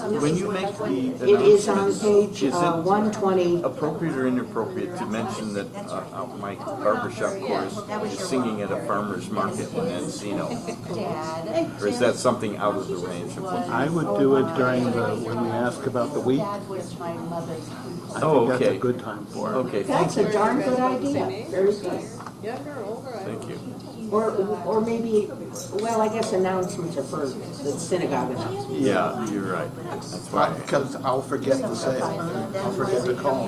When you make the It is on announcements, page is it 120. appropriate or inappropriate to mention that my barbershop course is singing at a farmer's market in Encino? Or is that something out of the range of what? I would do it during when we ask about the week. I think that's a good time for it. Okay, That's a darn good idea. Very good. thank you. Or maybe, well, I guess announcements are for the synagogue announcements. Yeah, you're right. That's why. Because I'll forget to say it. I'll forget to call.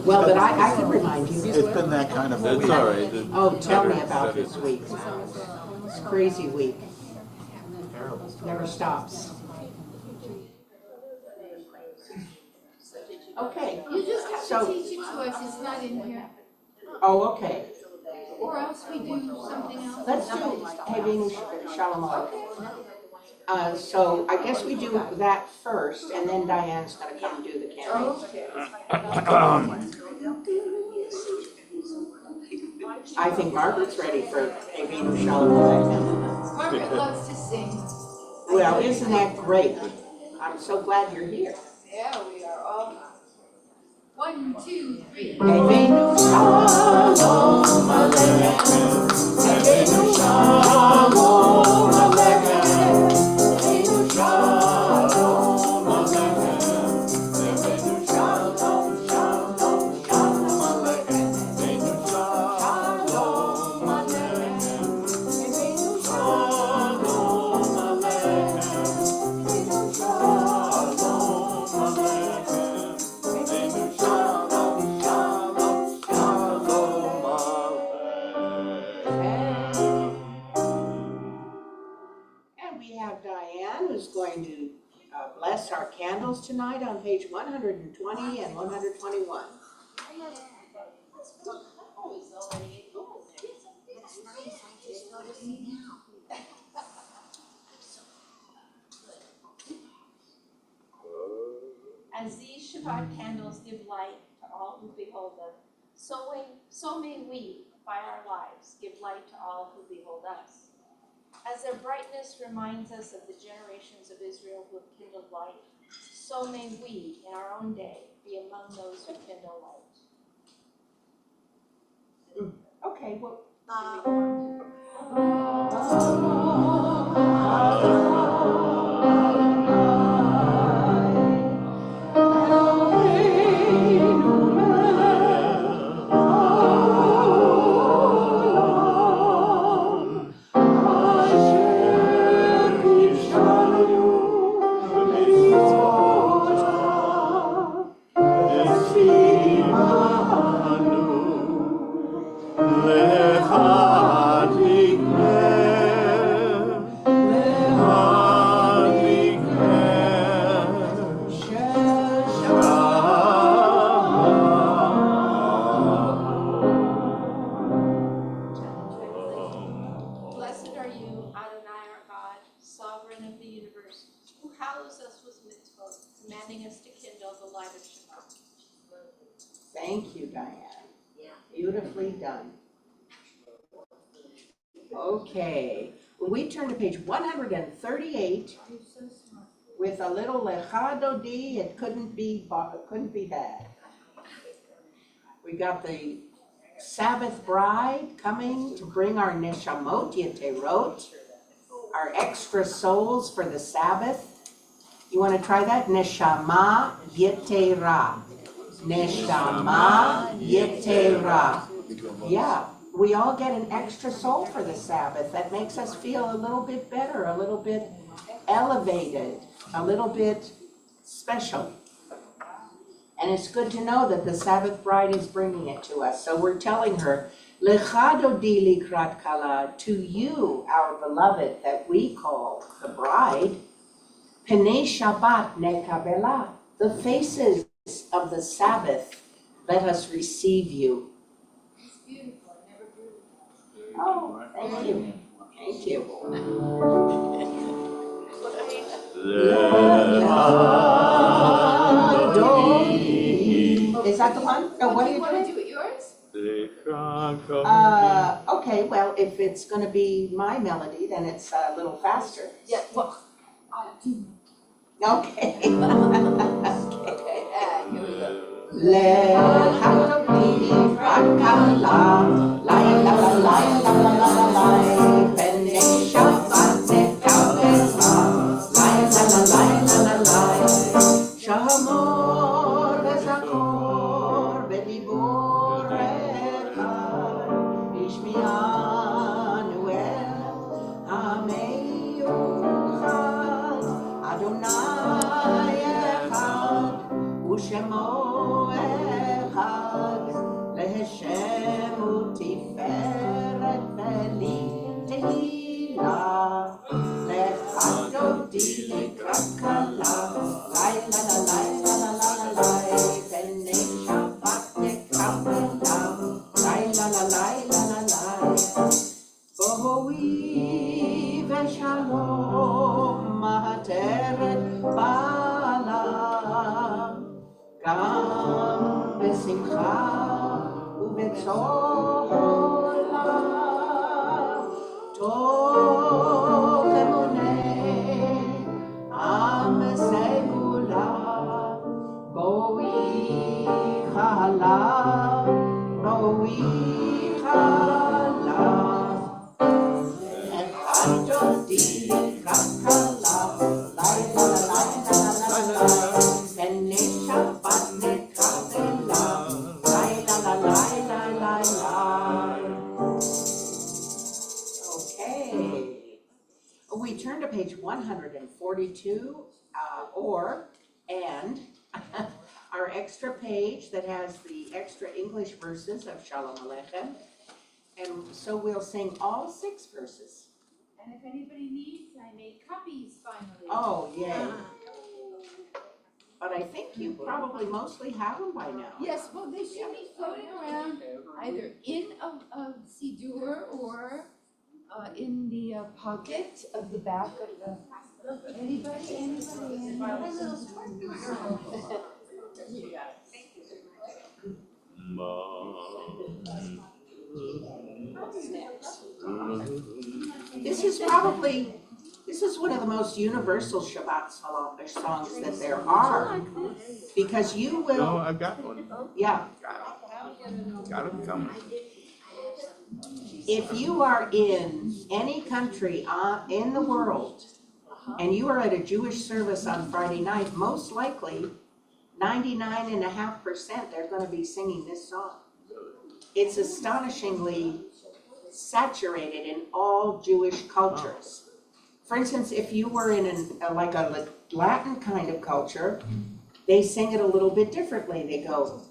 Well, but I can remind you. It's been that kind of a That's week. all right. Oh, tell me about this week. It's a crazy week. Never stops. Okay. You just have So- to teach it to us, it's not in here. Oh, okay. Or else we do something else. Let's do Having Shalom Aleichem. So I guess we do that first, and then Diane's gonna come and do the campaign. I think Margaret's ready for Having Shalom Aleichem. Margaret loves to sing. Well, isn't that great? I'm so glad you're here. Yeah, we are all. 1, 2, 3. Having Shalom Aleichem. Having Shalom Aleichem. Having Shalom Aleichem. Having Shalom, Shalom, Shalom Aleichem. Having Shalom Aleichem. Having Shalom Aleichem. Having Shalom Aleichem. Having Shalom, Shalom, Shalom Aleichem. And we have Diane, who's going to bless our candles tonight on page 120 and 121. As these Shabbat candles give light to all who behold them, so may we, by our lives, give light to all who behold us. As their brightness reminds us of the generations of Israel who have kindled light, so may we, in our own day, be among those who kindle light. Okay, well. Blessed are you, Adonai our God, sovereign of the universe, who hallows us with mitzvot, commanding us to kindle the light of Shabbat. Thank you, Diane. Beautifully done. Okay, when we turn to page 138 with a little Lecha Dodi, it couldn't be bad. We got the Sabbath bride coming to bring our neshamot yeterot, our extra souls for the Sabbath. You want to try that? Neshama yetera. Neshama yetera. Yeah, we all get an extra soul for the Sabbath. That makes us feel a little bit better, a little bit elevated, a little bit special. And it's good to know that the Sabbath bride is bringing it to us. So we're telling her, Lecha dodi likrat kala, to you, our beloved, that we call the bride, Penei Shabbat nekabela, the faces of the Sabbath, let us receive you. It's beautiful, I never grew it. Oh, thank you. Thank you. Is that the one? No, what are Do you you want to doing? do it yours? Okay, well, if it's gonna be my melody, then it's a little faster. Yeah, well, Okay. Okay, here we go. Lehatoti rakala, lai la la lai la la la la lai, bene Shabbat nekavela, lai la la lai la la lai, shamor vezakor vedibor echad, ishmianu el hameyuchad, Adonai echad, ושמו אחד, להשם ותפארת ולי תהילה, לך דודי לקראת כלה, לילה לילה לילה לילה, בני שבת נקרבלה, לילה לילה לילה, בואי ושלום מהתרת בעלה, גם בשמחה ובצהלה, תוך אמוני עם סגולה, בואי חלה, בואי חלה, אחד דודי לקראת כלה, לילה לילה לילה, בני שבת נקרבלה, לילה לילה לילה. Okay. We turn to page 142, and our extra page that has the extra English verses of Shalom Aleichem. And so we'll sing all 6 verses. And if anybody needs, I made copies finally. Oh, yay. But I think you probably mostly have them by now. Yes, well, they should be floating around either in a Siddur or in the pocket of the back of the, anybody? This is one of the most universal Shabbat songs that there are. Because you will. No, I've got one. Yeah. Got it coming. If you are in any country in the world and you are at a Jewish service on Friday night, most likely 99.5% they're going to be singing this song. It's astonishingly saturated in all Jewish cultures. For instance, if you were in a Latin kind of culture, they sing it a little bit differently. They go,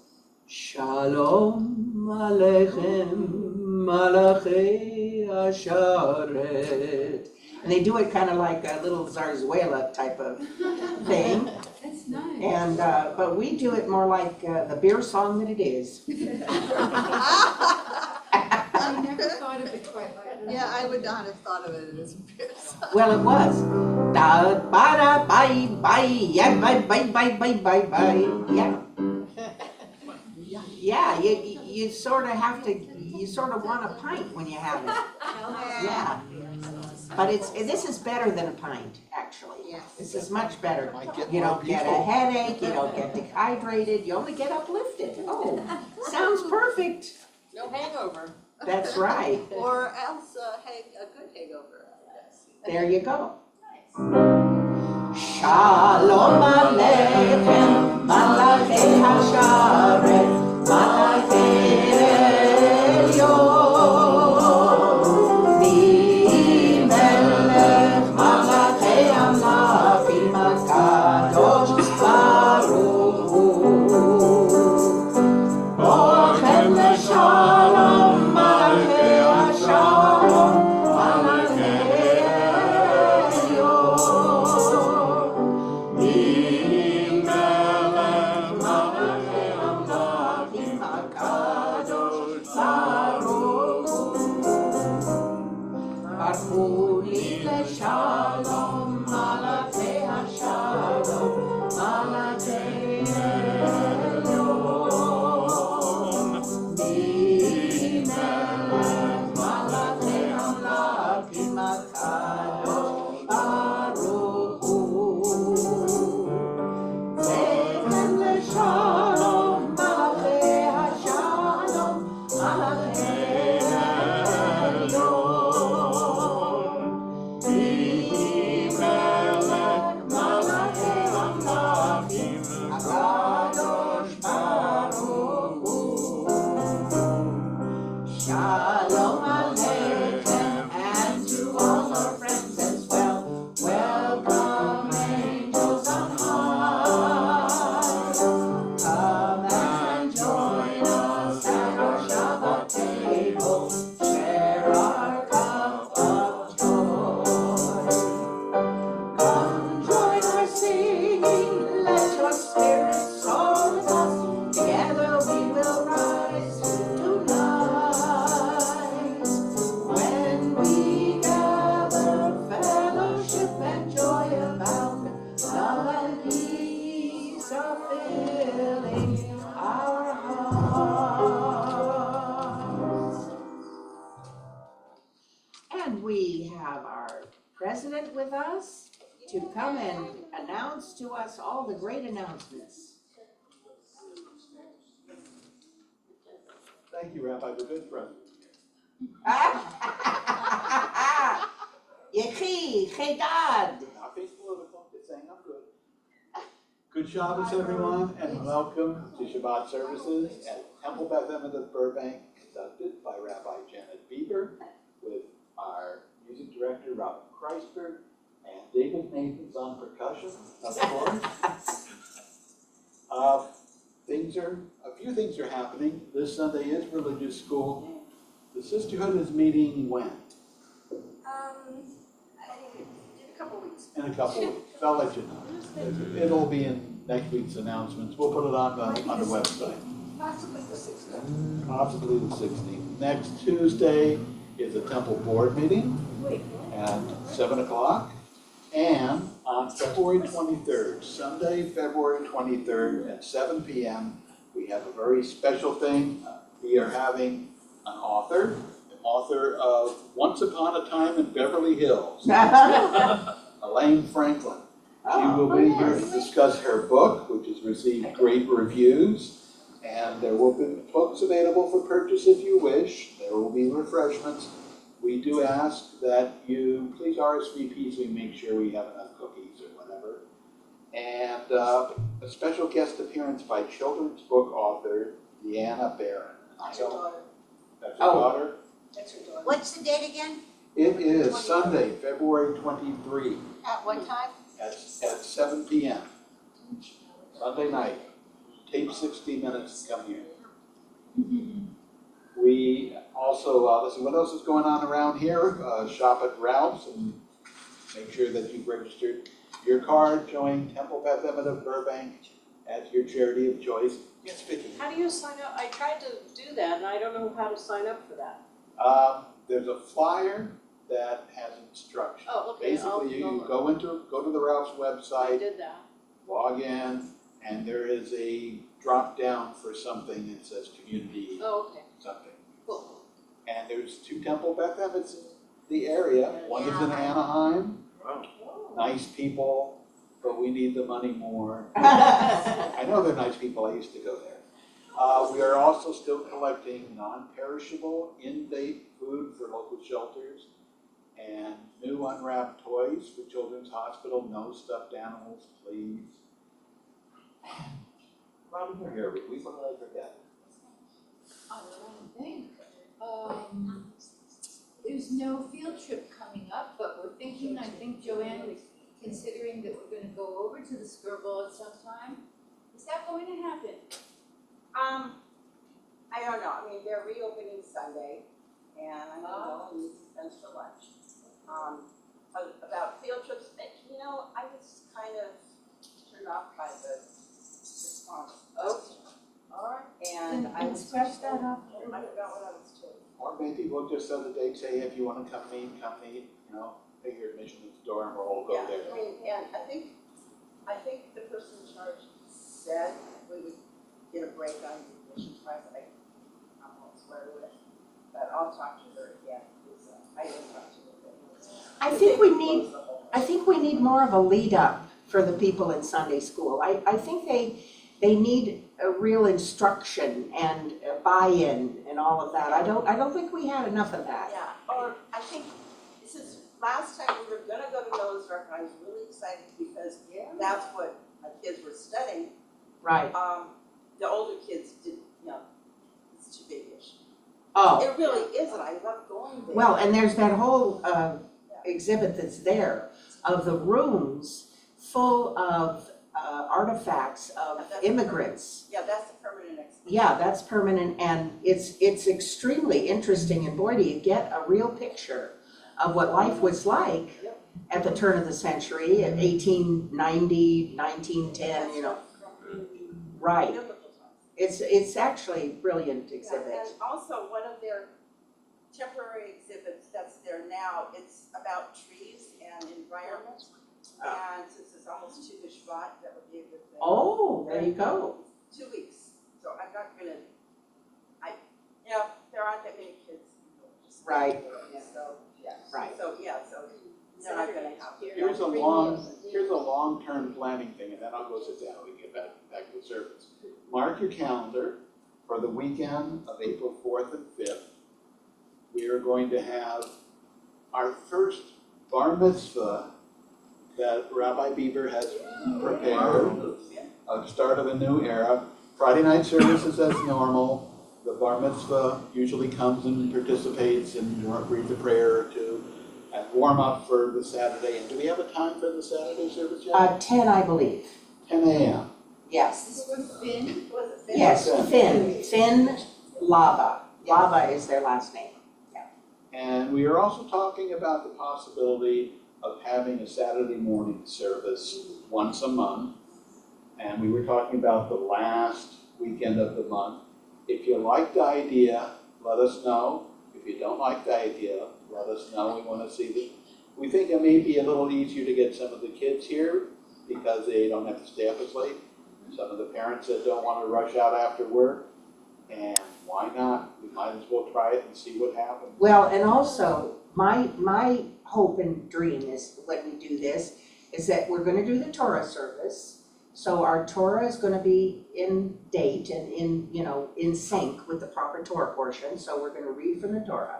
Shalom Aleichem Malachei Asharet. And they do it kind of like a little zarzuela type of thing. That's nice. And, but we do it more like the beer song that it is. I never thought of it quite like that. Yeah, I would not have thought of it as a beer song. Well, it was. Da ba da bye bye yeah bye bye bye bye bye bye yeah. Yeah, you sort of have to. You sort of want a pint when you have it. Yeah. But this is better than a pint, actually. Yes. This is much better. Might get You more don't get a people. headache. You don't get dehydrated. You only get uplifted. Oh, sounds perfect. No hangover. That's right. Or else a good hangover. There you go. Shalom Aleichem, Malachei Hasharet, Malachei Elyon, Melech Malachei Amlachim HaKadosh Baruch Hu. Bochem Leshalom, Malachei Hashalom, Malachei Elyon, sing, let your spirit soar with us, together we will rise tonight. When we gather, fellowship and joy abound, love and peace are filling our hearts. And we have our president with us to come and announce to us all the great announcements. Thank you, Rabbi, the good friend. Yechi, Chedad. Not being political, just saying I'm good. Good Shabbos, everyone, and welcome to Shabbat services at Temple Beth Emet of Burbank, conducted by Rabbi Janet Bieber, with our music director, Robin Kreisberg, and David Nathan's on percussion, of course. A few things are happening. This Sunday is religious school. The sisterhood is meeting when? In a couple weeks. In a couple weeks. I'll let you know. It'll be in next week's announcements. We'll put it on the website. Possibly the 16th. Possibly the 16th. Next Tuesday is a temple board meeting at 7 o'clock. And on February 23rd, Sunday, February 23rd at 7 p.m., we have a very special thing. We are having an author of Once Upon a Time in Beverly Hills, Elaine Franklin. She will be here to discuss her book, which has received great reviews. And there will be books available for purchase if you wish. There will be refreshments. We do ask that you please RSVP so we make sure we have enough cookies or whatever. And a special guest appearance by children's book author Deanna Barron. That's your daughter. That's her daughter? That's your daughter. What's the date again? It is Sunday, February 23 At what time? at 7 p.m. Sunday night. Take 60 minutes to come here. We also, let's see, what else is going on around here? Shop at Ralph's and make sure that you've registered your card showing Temple Beth Emet of Burbank as your charity of choice. Yes, Vicki. How do you sign up? I tried to do that and I don't know how to sign up for that. There's a flyer that has instructions. Oh, okay. Basically, you go to the Ralph's I website, did that. log in, and there is a drop down for something that says community Oh, okay. something. Cool. And there's two Temple Beth Emets in the area. One is in Anaheim. Wow. Nice people, but we need the money more. I know they're nice people. I used to go there. We are also still collecting non-perishable in-date food for local shelters and new unwrapped toys for Children's Hospital. No stuffed animals, please. Robin, you're here. What did I forget? I don't think. There's no field trip coming up, but we're thinking, I think Joanne is considering that we're gonna go over to the Skirball at some time. Is that going to happen? I don't know, I mean, they're reopening Sunday, and I'm gonna go and meet some friends for lunch. About field trips, you know, I was kind of turned off by the response. Okay. Alright. And I And was. scratch that off. I forgot what I was told. Or maybe we'll just set a date, say, if you want to come meet, you know, pay your admission at the door and we'll all go Yeah, there. I mean, and I think the person in charge said we would get a break on the admission price, I won't swear to it, but I'll talk to her again, because I didn't talk to her. I think we need more of a lead up for the people in Sunday school. I think they need a real instruction and a buy-in and all of that. I don't think we had enough of that. Yeah, or I think, since last time we were gonna go to Noah's Ark, I was really excited because that's what my kids were studying. Right. The older kids did, it's too big-ish. Oh, It really isn't, I love going there. well, and there's that whole exhibit that's there of the rooms full of artifacts of immigrants. Yeah, that's a permanent exhibition. Yeah, that's permanent, and it's extremely interesting, and boy, do you get a real picture of what life was like at the turn of the century, at 1890, 1910, you know. Right. It's actually a brilliant exhibit. And also, one of their temporary exhibits that's there now, it's about trees and environment. And since it's almost to the Shabbat, that would be a good thing. Oh, there you go. 2 weeks, so I'm not gonna, you know, there aren't that many kids. Right. So, yeah. Right. So, yeah, so they're not gonna have. Here's a long-term planning thing, and then I'll go sit down and we can get back to the service. Mark your calendar for the weekend of April 4th and 5th. We are going to have our first bar mitzvah that Rabbi Bieber has prepared, a start of a new era. Friday night services as normal. The bar mitzvah usually comes and participates and reads a prayer or two and warm up for the Saturday. And do we have a time for the Saturday service yet? 10, I believe. 10 a.m. Yes. This was Finn. Yes, Finn Lava. Lava is their last name. And we are also talking about the possibility of having a Saturday morning service once a month. And we were talking about the last weekend of the month. If you like the idea, let us know. If you don't like the idea, let us know. We want to see the, we think it may be a little easier to get some of the kids here because they don't have to stay up as late. Some of the parents that don't want to rush out after work. And why not? We might as well try it and see what happens. Well, and also, my hope and dream is, when we do this, is that we're gonna do the Torah service. So our Torah is gonna be in date and in sync with the proper Torah portion, so we're gonna read from the Torah.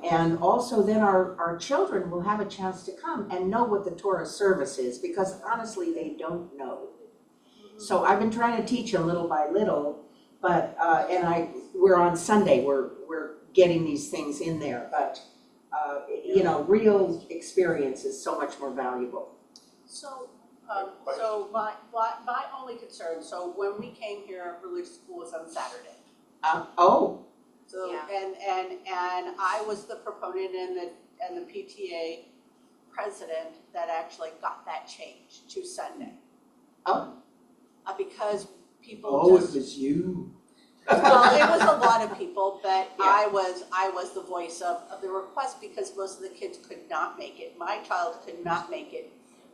And also then our children will have a chance to come and know what the Torah service is, because honestly, they don't know. So I've been trying to teach them little by little, but, we're on Sunday, we're getting these things in there, but, real experience is so much more valuable. So, my only concern, so when we came here, religious school was on Saturday. Oh, So, Yeah. and I was the proponent and the PTA president that actually got that changed to Sunday. Oh. Because people Oh, it just, was you. well, it was a lot of people, but Yeah. I was the voice of the request because most of the kids could not make it. My child could not make it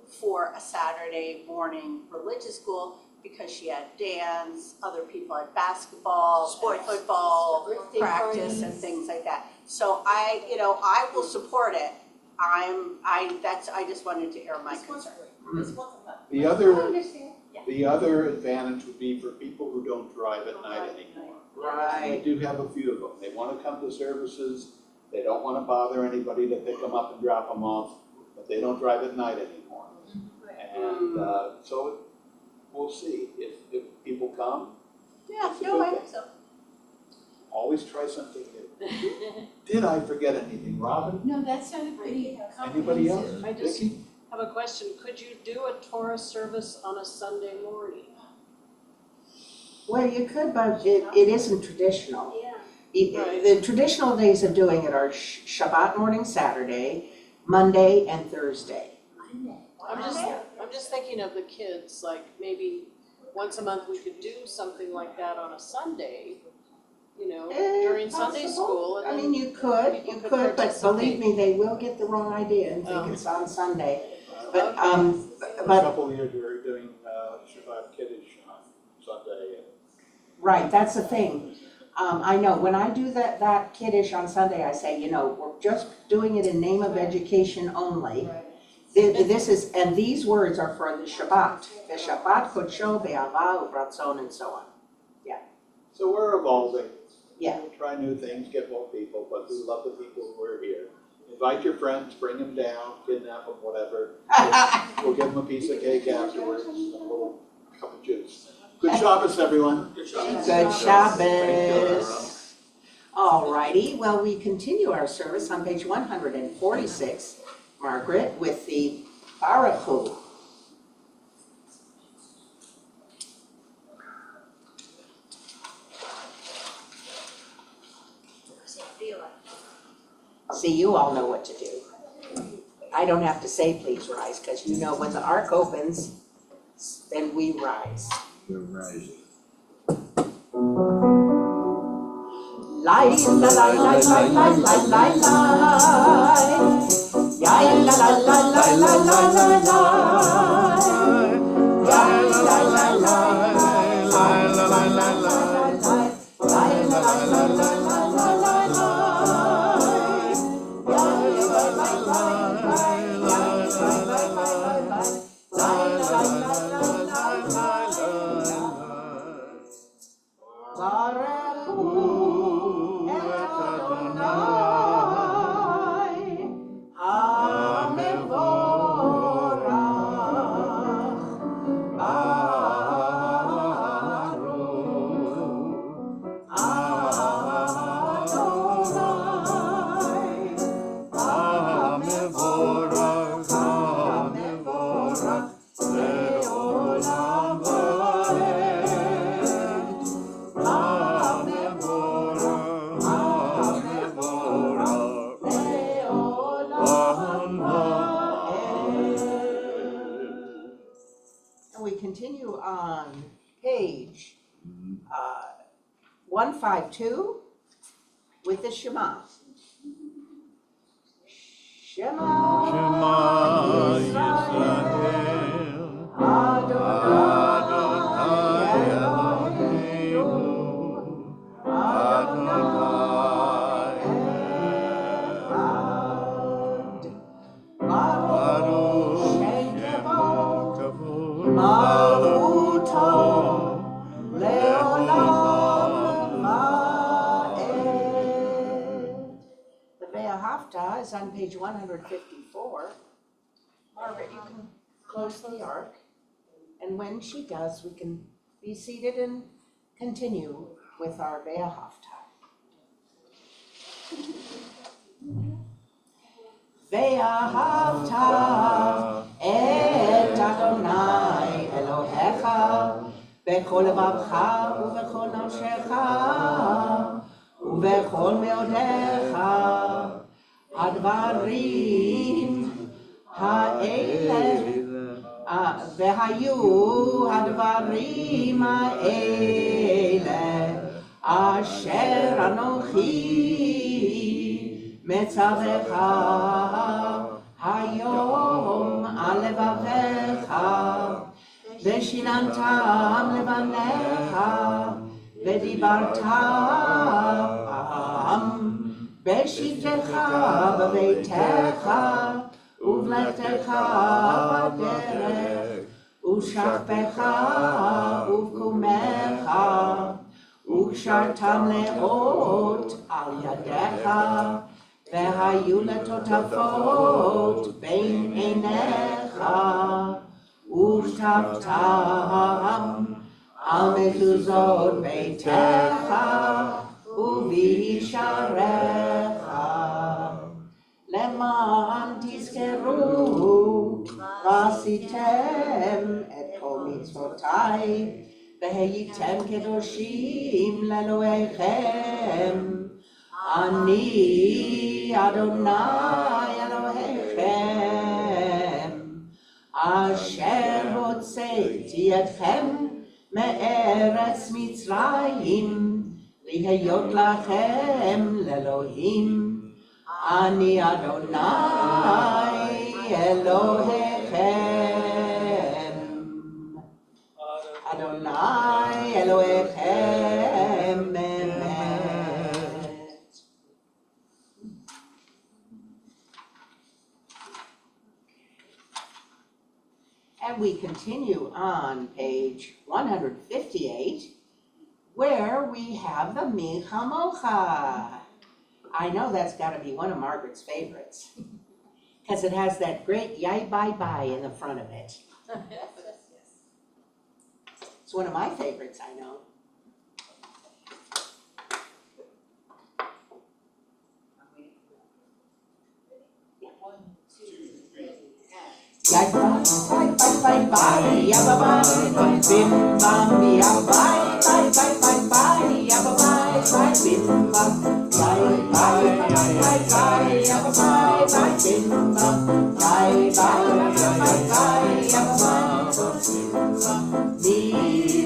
for a Saturday morning religious school because she had dance, other people had basketball, Sports. football, Birthday practice and parties. things like that. So I will support it. I just wanted to air my concern. This wasn't that. The other advantage would be for people who don't drive at night anymore. right. We do have a few of them. They want to come to services. They don't want to bother anybody to pick them up and drop them off, but they don't drive at night anymore. And so we'll see if people come. Yeah, It's a no, good I thing. think so. Always try something new. Did I forget anything, Robin? No, that sounded pretty Anybody else? comprehensive. I just- Vicki? I have a question. Could you do a Torah service on a Sunday morning? Well, you could, but it isn't traditional. Yeah. Right. The traditional days of doing it are Shabbat morning, Saturday, Monday, and Thursday. I'm just thinking of the kids, like maybe once a month we could do something like that on a Sunday, during Sunday Possible. school. And I then mean, you could, people could but believe participate. me, they will get the wrong idea and think it's on Sunday. But, A but, couple of years we were doing Shabbat Kiddush on Sunday. right, that's the thing. I know, when I do that kiddush on Sunday, I say, we're just doing it in name of education only. This is, and these words are for the Shabbat, the Shabbat Kodsho, Be'ava, U'Ratzon, and so on. So we're evolving. Yeah. We'll try new things, get more people, but we love the people who are here. Invite your friends, bring them down, kidnap them, whatever. We'll give them a piece of cake afterwards, and a little cup of juice. Good Shabbos, everyone. Good Shabbos. All righty, well, we continue our service on page 146, Margaret, with the Baruch. See, you all know what to do. I don't have to say please rise, because you know when the ark opens, then we rise. You're right. La la la la la la la la la. Ya la la la la la la la la. Ya la la la la la la la la la. And we continue on page 152 with the Shema. Shema Yisrael Adonai Eloheinu Adonai Echad Baruch Shemo Malchuto Leolam Va'ed. The Ve'ahavta is on page 154. Margaret, you can close the ark. And when she does, we can be seated and continue with our Ve'ahavta. Ve'ahavta et Adonai Elohecha bechol levavcha ubechol nafshecha ubechol meodecha הדברים האלה והיו הדברים האלה אשר אנוכי מצווך היום על לבביך ושיננתם לבניך ודיברתם בשבתך בביתך ובלכתך בדרך ושכבך ובקומך וקשרתם לאות על ידיך והיו לטוטפות בין עיניך וכתבתם על מזוזות ביתך ובישעריך למען תזכרו ועשיתם את כל מצוותיי והייתם קדושים לאלוהיכם אני אדוני אלוהיכם אשר הוצאתי אתכם מארץ מצרים להיות לכם לאלוהים אני אדוני אלוהיכם אדוני אלוהיכם אמת. And we continue on page 158 where we have the Mi Chamocha. I know that's got to be one of Margaret's favorites because it has that great yai bye bye in the front of it. It's one of my favorites, I know. Yai bye bye bye bye ya bye bye bim bam ya bye bye bye bye bye ya bye bye bim bam bye bye bye bye ya bye bye bim bam Yai bye bye bye Mi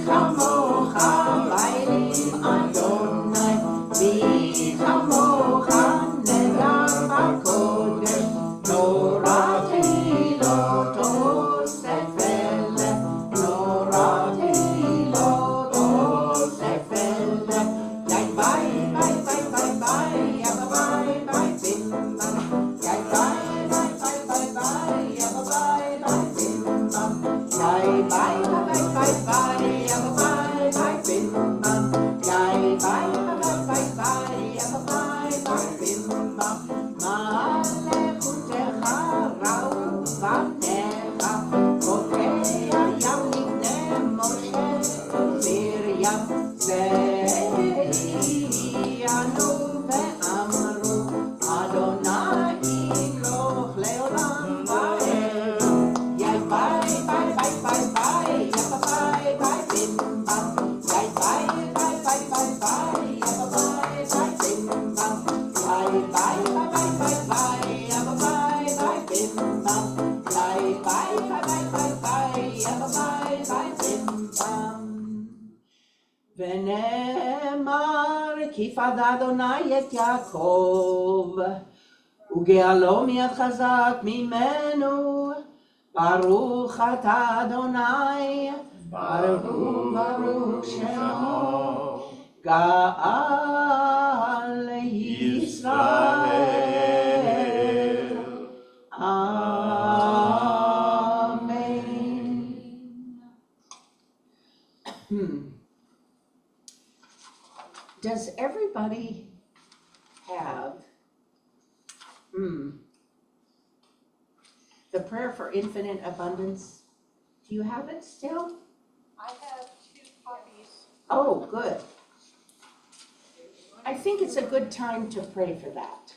chamocha bailim Adonai Mi chamocha negar bakodesh Torah tehilot osefele Torah tehilot osefele Yai bye bye bye bye bye Yabba bye bye bim bam Yai bye bye bye bye bye Yabba bye bye bim bam Yai bye bye bye bye Yabba bye bye bim bam Yai bye bye bye bye Yabba bye bye bim bam Ma'alechutecha rau vanecha Chokei hayam nifne Moshe u'Miriam Ve'iyanu ve'amru Adonai imloch le'olam va'ed Yai bye bye bye bye bye Yabba bye bye bim bam Yai bye bye bye bye bye Yabba bye bye bim bam Yai bye bye bye bye bye Yabba bye bye bim bam Yai bye bye bye bye bye Yabba bye bye bim bam ונאמר כי פד אדוני את יעקב וגאלו מיד חזק ממנו ברוך אתה אדוני ברוך שמו גאל ישראל amen. Does everybody have the prayer for infinite abundance? Do you have it still? I have 2 copies. Oh, good. I think it's a good time to pray for that.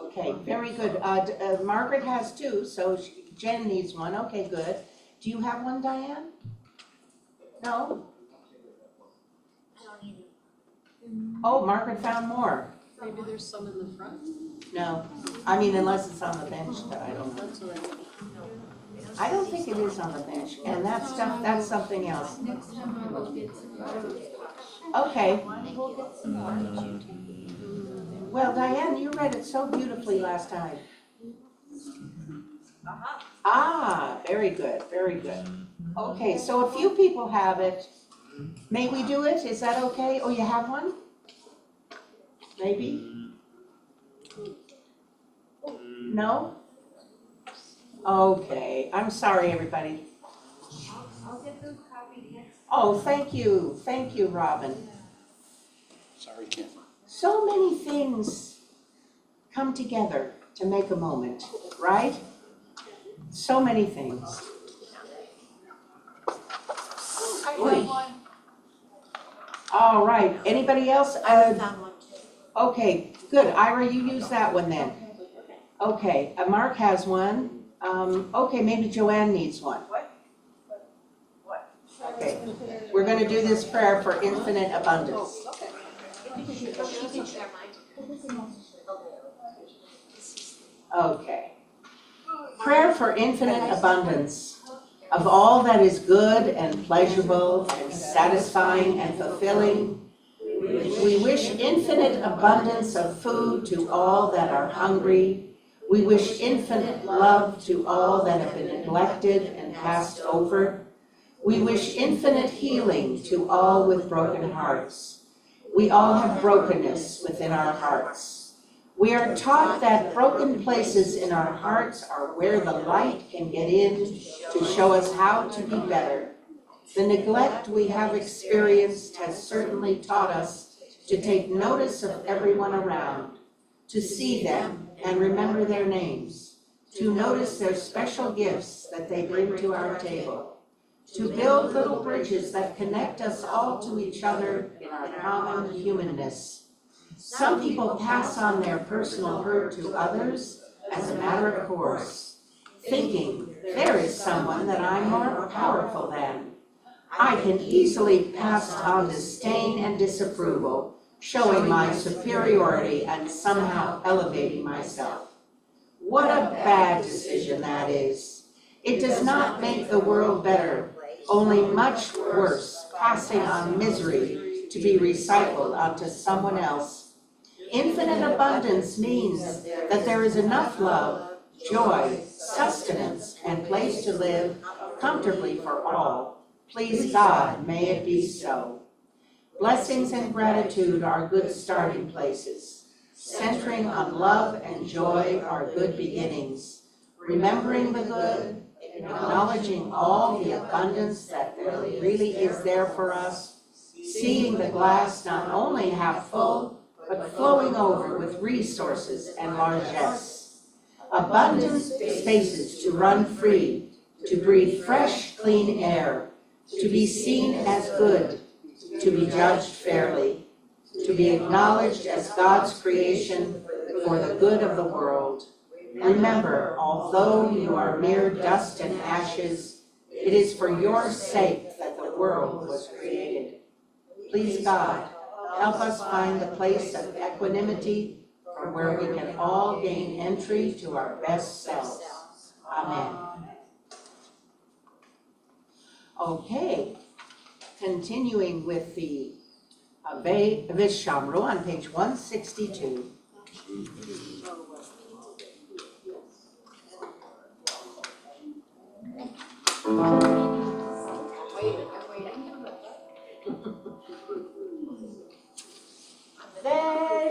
Okay, very good. Margaret has 2, so Jen needs one. Okay, good. Do you have one, Diane? No? Oh, Margaret found more. Maybe there's some in the front? No, I mean, unless it's on the bench, but I don't know. That's what I mean. I don't think it is on the bench, and that's something else. Next time I will get some more. Okay, We'll get some more. well, Diane, you read it so beautifully last time. Ah, very good, very good. Okay, so a few people have it. May we do it? Is that okay? Oh, you have one? Maybe? No? Okay, I'm sorry, everybody. I'll get those copies next. Oh, thank you, Robin. Sorry, Kim. So many things come together to make a moment, right? So many things. I have one. All right, anybody else? I found one too. Okay, good. Ira, you use that one then. Okay, Mark has one. Okay, maybe Joanne needs one. What? Okay, we're gonna do this prayer for infinite abundance. Okay. Okay. Prayer for infinite abundance of all that is good and pleasurable and satisfying and fulfilling. We wish infinite abundance of food to all that are hungry. We wish infinite love to all that have been neglected and passed over. We wish infinite healing to all with broken hearts. We all have brokenness within our hearts. We are taught that broken places in our hearts are where the light can get in to show us how to be better. The neglect we have experienced has certainly taught us to take notice of everyone around, to see them and remember their names, to notice their special gifts that they bring to our table, to build little bridges that connect us all to each other in our common humanness. Some people pass on their personal hurt to others as a matter of course, thinking there is someone that I'm more powerful than. I can easily pass on disdain and disapproval, showing my superiority and somehow elevating myself. What a bad decision that is. It does not make the world better, only much worse, passing on misery to be recycled onto someone else. Infinite abundance means that there is enough love, joy, sustenance, and place to live comfortably for all. Please God, may it be so. Blessings and gratitude are good starting places. Centering on love and joy are good beginnings. Remembering the good, acknowledging all the abundance that there really is there for us, seeing the glass not only half full, but flowing over with resources and largesse. Abundant spaces to run free, to breathe fresh, clean air, to be seen as good, to be judged fairly, to be acknowledged as God's creation for the good of the world. Remember, although you are mere dust and ashes, it is for your sake that the world was created. Please God, help us find the place of equanimity from where we can all gain entry to our best selves. Amen. Okay, continuing with the Vishamru on page 162.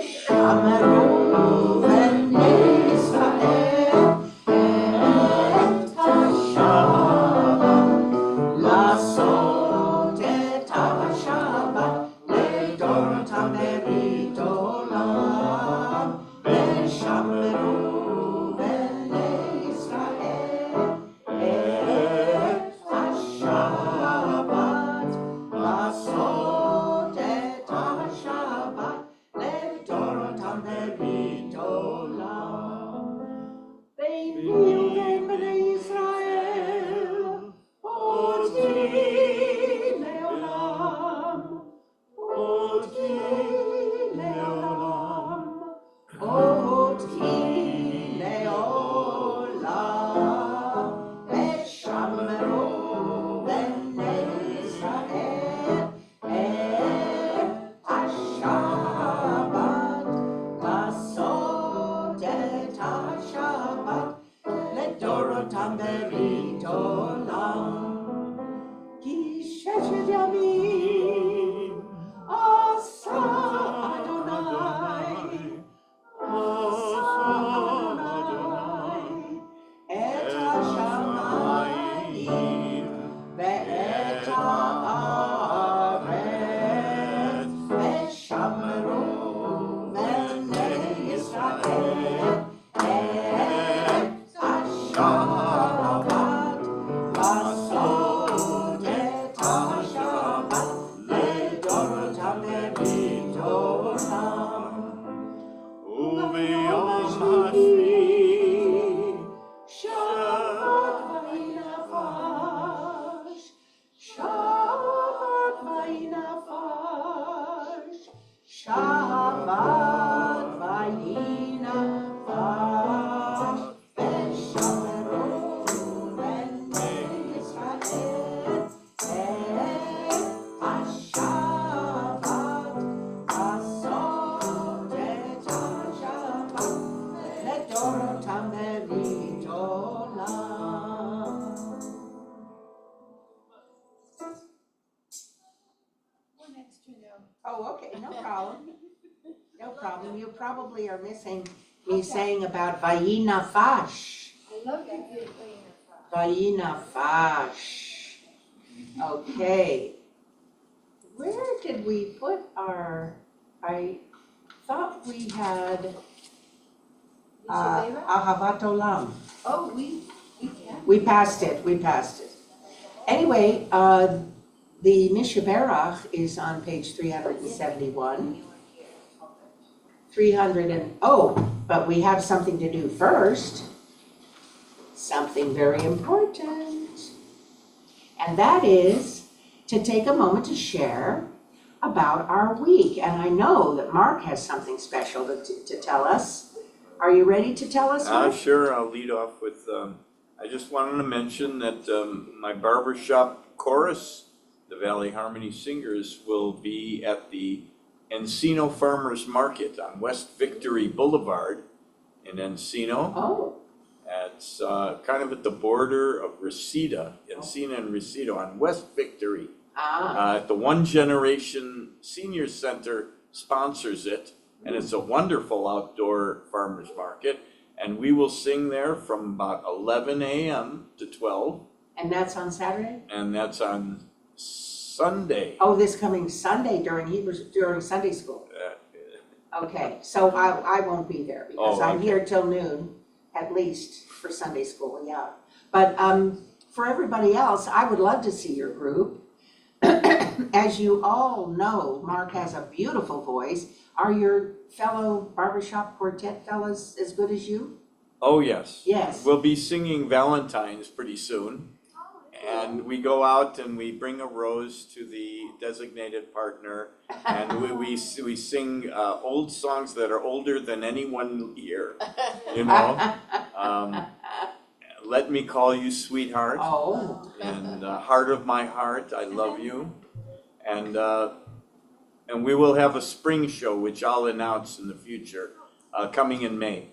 Veshamru Israel et Hashabbat Lasot et Hashabbat Ledorotam berit olam Veshamru Israel et Hashabbat Lasot et Hashabbat Ledorotam berit olam Bein bnei Israel Oti leolam Oti leolam Oti leolam Veshamru bnei Israel et Hashabbat Lasot et Hashabbat Ledorotam berit olam Ki sheshet yamim asa Adonai et hashamayim ve'et haaretz veshamru bnei Israel et Hashabbat Lasot et Hashabbat Ledorotam berit olam Ubiom hashvi Shabbat vayinafash Shabbat vayinafash Shabbat vayinafash Veshamru bnei Israel et Hashabbat Lasot et Hashabbat Ledorotam berit olam. One extra note. Oh, okay, no problem. No problem. You probably are missing me saying about vayinafash. I love that good Vayinafash. Okay. Where did we put our, I thought we had Ahavat Olam. Oh, we can. We passed it. Anyway, the Mishaberach is on page 371. 300 but we have something to do first. Something very important. And that is to take a moment to share about our week. And I know that Mark has something special to tell us Are you ready to tell us what? Sure, I'll lead off with, I just wanted to mention that my barbershop chorus, the Valley Harmony Singers, will be at the Encino Farmers Market on West Victory Boulevard in Encino. Oh, It's kind of at the border of Reseda, Encino and Reseda on West Victory. The One Generation Senior Center sponsors it, and it's a wonderful outdoor farmers market. And we will sing there from about 11 a.m. to 12, and that's on Saturday? and that's on Sunday. Oh, this coming Sunday during Sunday school. Okay, so I won't be there because Oh, I'm okay. here till noon, at least for Sunday school, yeah. But for everybody else, I would love to see your group. As you all know, Mark has a beautiful voice. Are your fellow barbershop quartet fellas as good as you? Oh, yes. Yes. We'll be singing Valentine's pretty soon. And we go out and we bring a rose to the designated partner, and we sing old songs that are older than anyone here, you know? Let Me Call You Sweetheart, Oh, and Heart of My Heart, I Love You. And we will have a spring show, which I'll announce in the future, coming in May.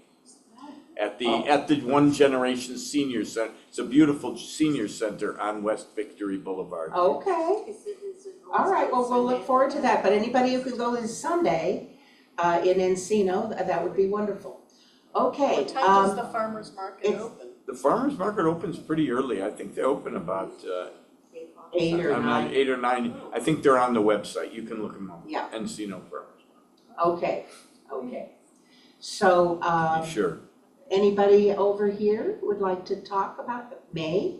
At the One Generation Senior Center. It's a beautiful senior center on West Victory Boulevard. okay. All right, well, we'll look forward to that. But anybody who can go this Sunday in Encino, that would be wonderful. Okay. What time does the farmer's market it's- open? The farmers market opens pretty early. I think they open about 8 or 9. 8 or 9. I think they're on the website. You can look them up. Yeah. Encino Farmers. Okay, okay. So, Be sure. anybody over here would like to talk about May?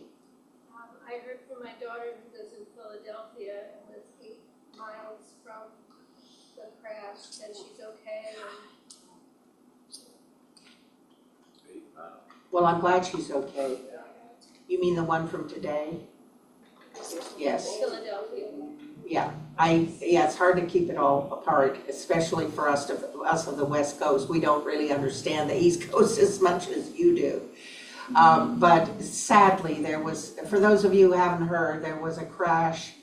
I heard from my daughter who lives in Philadelphia and lives 8 miles from the crash, that she's okay. Well, I'm glad she's okay. You mean the one from today? Yes. Philadelphia. Yeah, it's hard to keep it all apart, especially for us of the West Coast. We don't really understand the East Coast as much as you do. But sadly, for those of you who haven't heard, there was a crash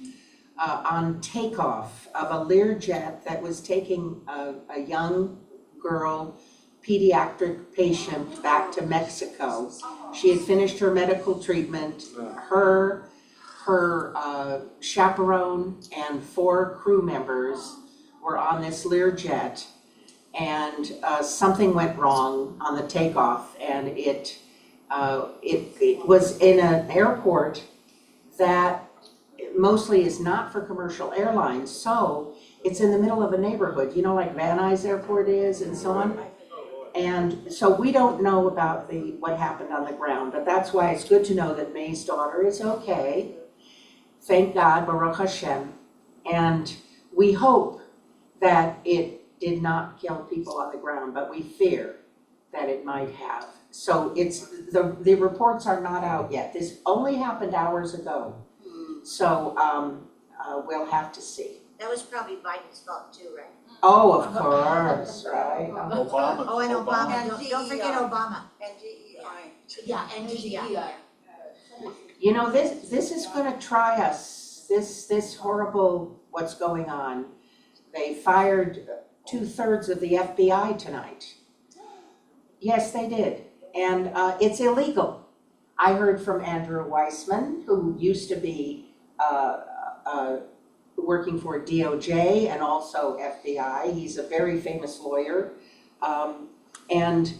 on takeoff of a Learjet that was taking a young girl, pediatric patient, back to Mexico. She had finished her medical treatment. Her chaperone and 4 crew members were on this Learjet, and something went wrong on the takeoff, and it was in an airport that mostly is not for commercial airlines, so it's in the middle of a neighborhood, you know, like Van Nuys Airport is and so on. And so we don't know about what happened on the ground, but that's why it's good to know that May's daughter is okay. Thank God, Baruch Hashem. And we hope that it did not kill people on the ground, but we fear that it might have. So the reports are not out yet. This only happened hours ago. So we'll have to see. That was probably Biden's fault too, right? Oh, of course, right. Obama. Oh, and Obama, And don't forget DEI. Obama. And DEI. Yeah, and DEI. You know, this is gonna try us, this horrible, what's going on. They fired 2/3 of the FBI tonight. Yes, they did, and it's illegal. I heard from Andrew Weissman, who used to be working for DOJ and also FBI. He's a very famous lawyer, and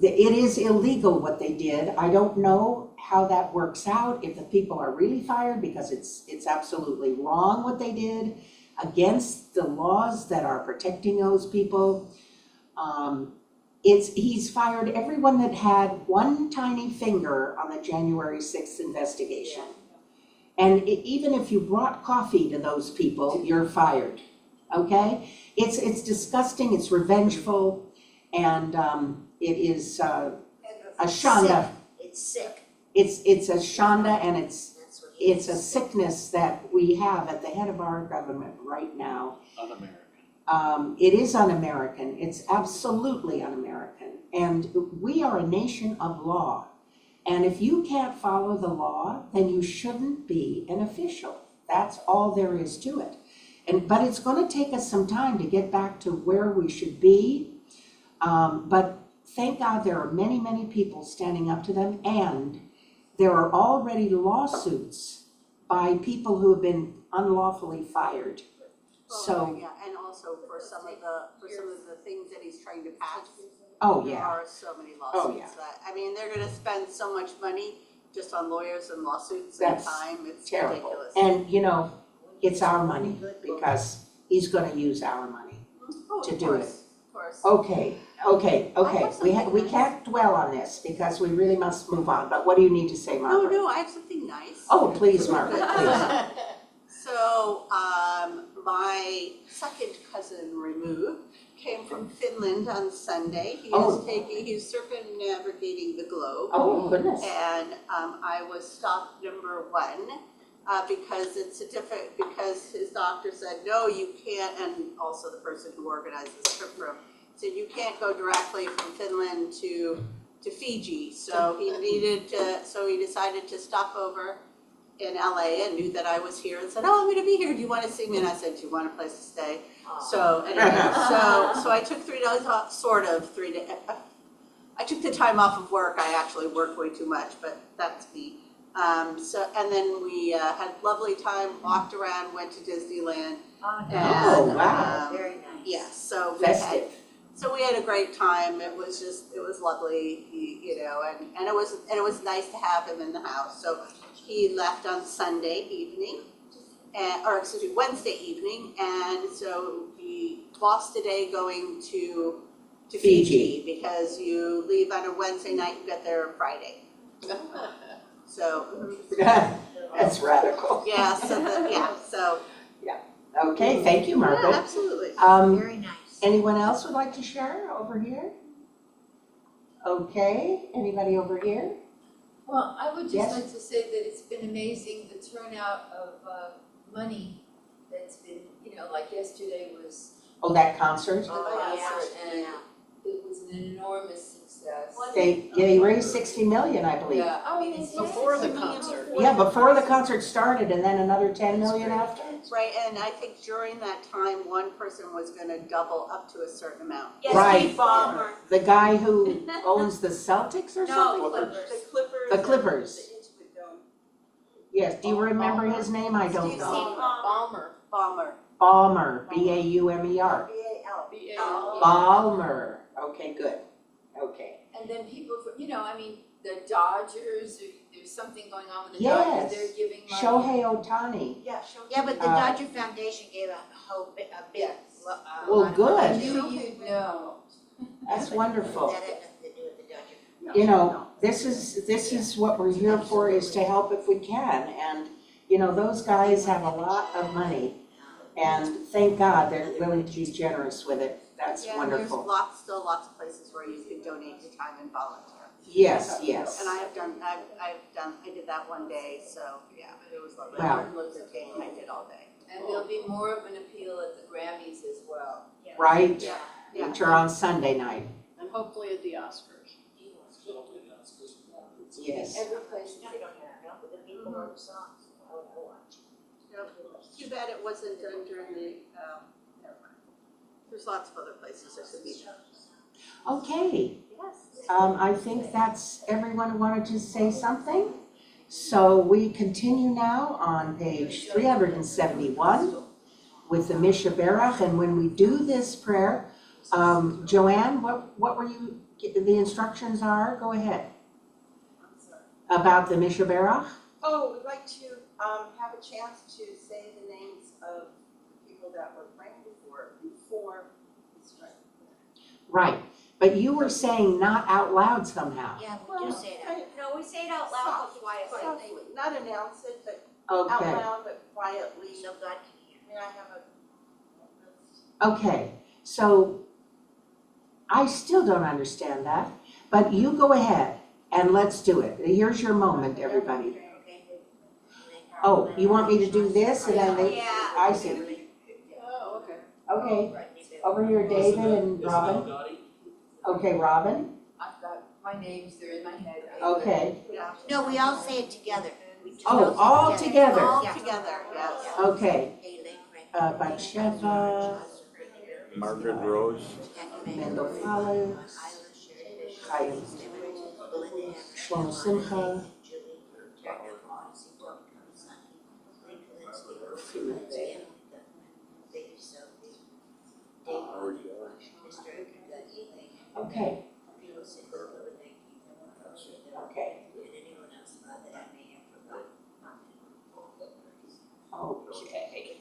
it is illegal what they did. I don't know how that works out, if the people are really fired, because it's absolutely wrong what they did, against the laws that are protecting those people. He's fired everyone that had one tiny finger on the January 6th investigation. And even if you brought coffee to those people, you're fired, okay? It's disgusting, it's revengeful, and it is a shanda. It's sick. It's a shanda, and it's That's what a sickness that we have at the head of our government right now. Un-American. It is un-American, it's absolutely un-American. And we are a nation of law. And if you can't follow the law, then you shouldn't be an official. That's all there is to it. But it's gonna take us some time to get back to where we should be. But thank God there are many, many people standing up to them, and there are already lawsuits by people who have been unlawfully fired. So, Yeah, and also for some of the things that he's trying to pass. oh There yeah, are so many yeah. lawsuits that, I mean, they're gonna spend so much money just on lawyers and lawsuits and That's time, it's terrible. ridiculous. And you know, it's our money because he's gonna use our money. Oh, to of do it. course, of course. Okay. I have We something nice. can't dwell on this because we really must move on. But what do you need to say, No, Margaret? no, I have something nice. Oh, please, Margaret, please. So, my second cousin removed came from Finland on Sunday. Oh. He's circumnavigating the globe. Oh, goodness. And I was stop number 1 because because his doctor said, no, you can't, and also the person who organized the trip for him said you can't go directly from Finland to Fiji. So he decided to stop over in LA and knew that I was here and said, oh, I'm gonna be here, do you wanna see me? And I said, do you want a place to stay? So anyway, so I took 3 days off, sort of 3 days. I took the time off of work. I actually worked way too much, but that's me. And then we had a lovely time, walked around, went to Disneyland. Oh, wow. Very nice. Yes, so Festive. we had a great time. It was lovely, you know, and it was nice to have him in the house. So he left on Sunday evening, Wednesday evening, and so we lost a day going to Fiji because you leave on a Wednesday night, you get there Friday. So That's radical. yeah, so Okay, thank you, yeah, Margaret. absolutely. Very nice. Anyone else would like to share over here? Okay, anybody over here? Well, I would Yes. just like to say that it's been amazing, the turnout of money that's been, you know, like yesterday was Oh, that concert? a concert and it was an enormous success. They raised 60 million, I believe. Yeah, I mean, it's Before the concert. Yeah, before the concert started and then another 10 million after? Right, and I think during that time, one person was gonna double up to a certain amount. Yes, Right. Steve Ballmer. The guy who owns the Celtics or something? No, The Clippers. The Clippers. The Intuit Dome. Yes, do you remember his name? I don't Steve know. Balmer. Ballmer. Ballmer, B-A-U-M-E-R. B-A-L. Ballmer, okay, good, okay. and then people, you know, I mean, the Dodgers, there's something going on with the Yes. Dodgers, they're giving money. Shohei Ohtani. Yeah, sure. Yeah, but the Uh, Dodger Foundation gave a big, Yes. Well, lot of good. I money. knew you'd know. That's wonderful. That had nothing to do with the Dodger. You know, this is what we're here for, is to help if we can. And, you know, those guys have a lot of money. And thank God they're willing to be generous with it. That's Yeah, wonderful. there's still lots of places where you can donate your time and volunteer. Yes, yes. And I did that one day, so, yeah, it was lovely. Wow. Martin Luther King, I did all day. And there'll be more of an appeal at the Grammys as well. Right? Yeah. Which are on Sunday night. And hopefully at the Oscars. Yes. Every place No, with the people or the songs. I would watch. Too bad it wasn't done during the, never mind. There's lots of other places that could be done. Okay. Yes. I think that's everyone who wanted to say something. So we continue now on page 371 with the Mishaberach. And when we do this prayer, Joanne, what were you, the instructions are? Go ahead. About the Mishaberach? Oh, we'd like to have a chance to say the names of the people that were praying before we start. Right. But you were saying not out loud somehow. Yeah, we do say that. No, we say it out loud, but quietly. Softly, not announce it, but out Okay. loud, but quietly. So God can hear. May I have a list? Okay. So I still don't understand that, but you go ahead and let's do it. Here's your moment, everybody. Okay. Oh, you want me to do this and then they, Yeah. I see. Oh, okay. Okay. Right Over here, David and Robin. Okay, Robin, I've got my names, they're in my head. okay. No, we all say it together. We just Oh, all together, All Yeah. together, yes. okay. Haley, Batsheva, Margaret Rose, Mendel Fowler, Chaim Shlomo Simcha, okay, okay. Okay.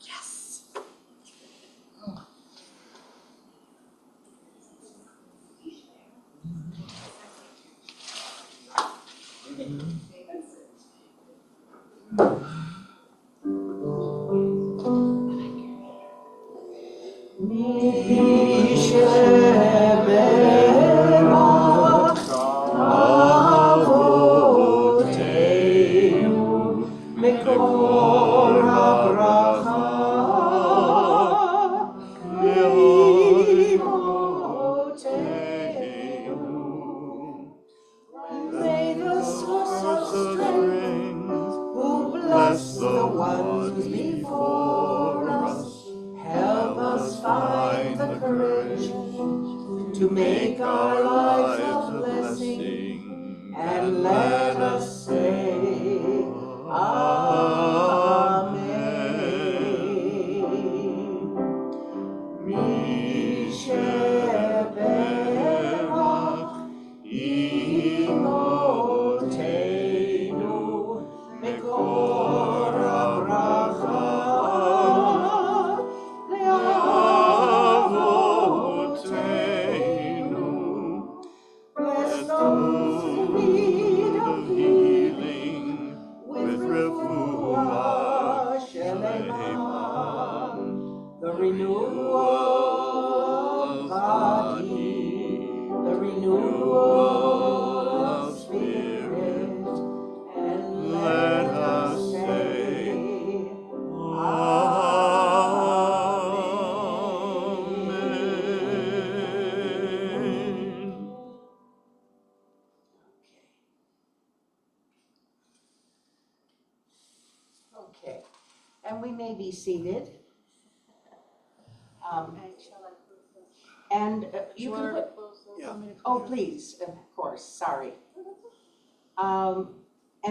Yes. May the source of strength, who bless the ones before us, help us find the courage to make our lives a blessing, and let us say, Amen. Mi shebe'erach imotenu mekor habracha le'avotenu. Bless those in need of healing with refuah shelema, the renewal of body, the renewal of spirit, and let us say, Amen. Okay, and we may be seated. And you can put, oh, please, of course, sorry. And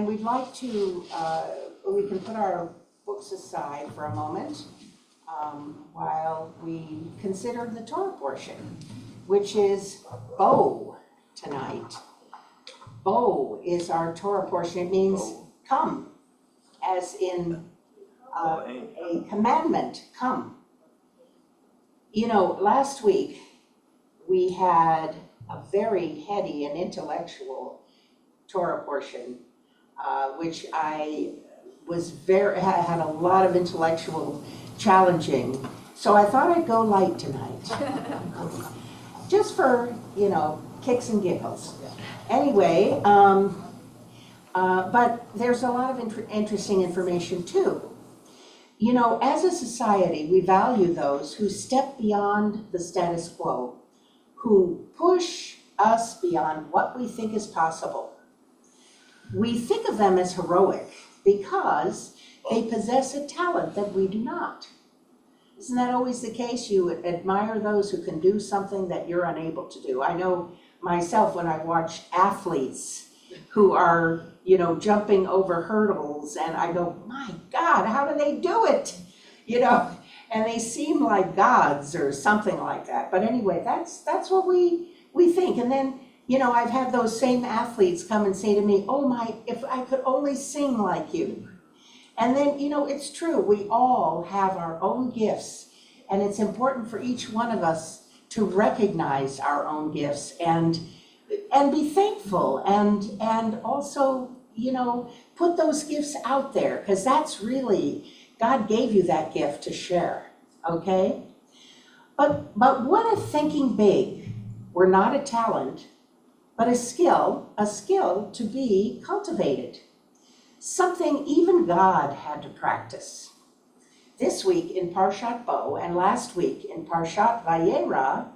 we'd like to, we can put our books aside for a moment while we consider the Torah portion, which is Bo tonight. Bo is our Torah portion. It means come, as in a commandment, come. You know, last week we had a very heady and intellectual Torah portion, which I was had a lot of intellectual challenging. So I thought I'd go light tonight, just for, you know, kicks and giggles. Anyway, but there's a lot of interesting information too. You know, as a society, we value those who step beyond the status quo, who push us beyond what we think is possible. We think of them as heroic because they possess a talent that we do not. Isn't that always the case? You admire those who can do something that you're unable to do. I know myself when I watch athletes who are, you know, jumping over hurdles, and I go, my God, how do they do it? You know, and they seem like gods or something like that. But anyway, that's what we think. And then, you know, I've had those same athletes come and say to me, oh my, if I could only sing like you. And then, you know, it's true, we all have our own gifts, and it's important for each one of us to recognize our own gifts and be thankful and also, you know, put those gifts out there, because that's really, God gave you that gift to share, okay? But what if thinking big were not a talent, but a skill to be cultivated? something even God had to practice. This week in Parshat Bo and last week in Parshat Vayera,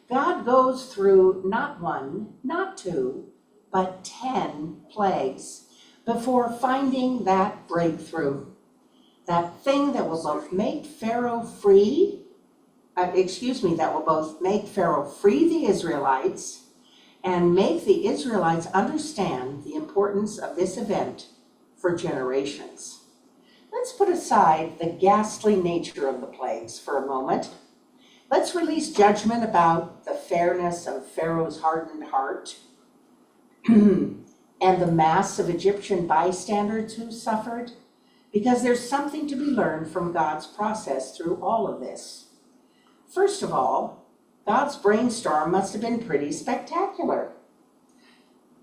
God goes through not one, not two, but 10 plagues before finding that breakthrough, that thing that will both make Pharaoh free, that will both make Pharaoh free the Israelites and make the Israelites understand the importance of this event for generations. Let's put aside the ghastly nature of the plagues for a moment. Let's release judgment about the fairness of Pharaoh's hardened heart and the mass of Egyptian bystanders who suffered, because there's something to be learned from God's process through all of this. First of all, God's brainstorm must have been pretty spectacular.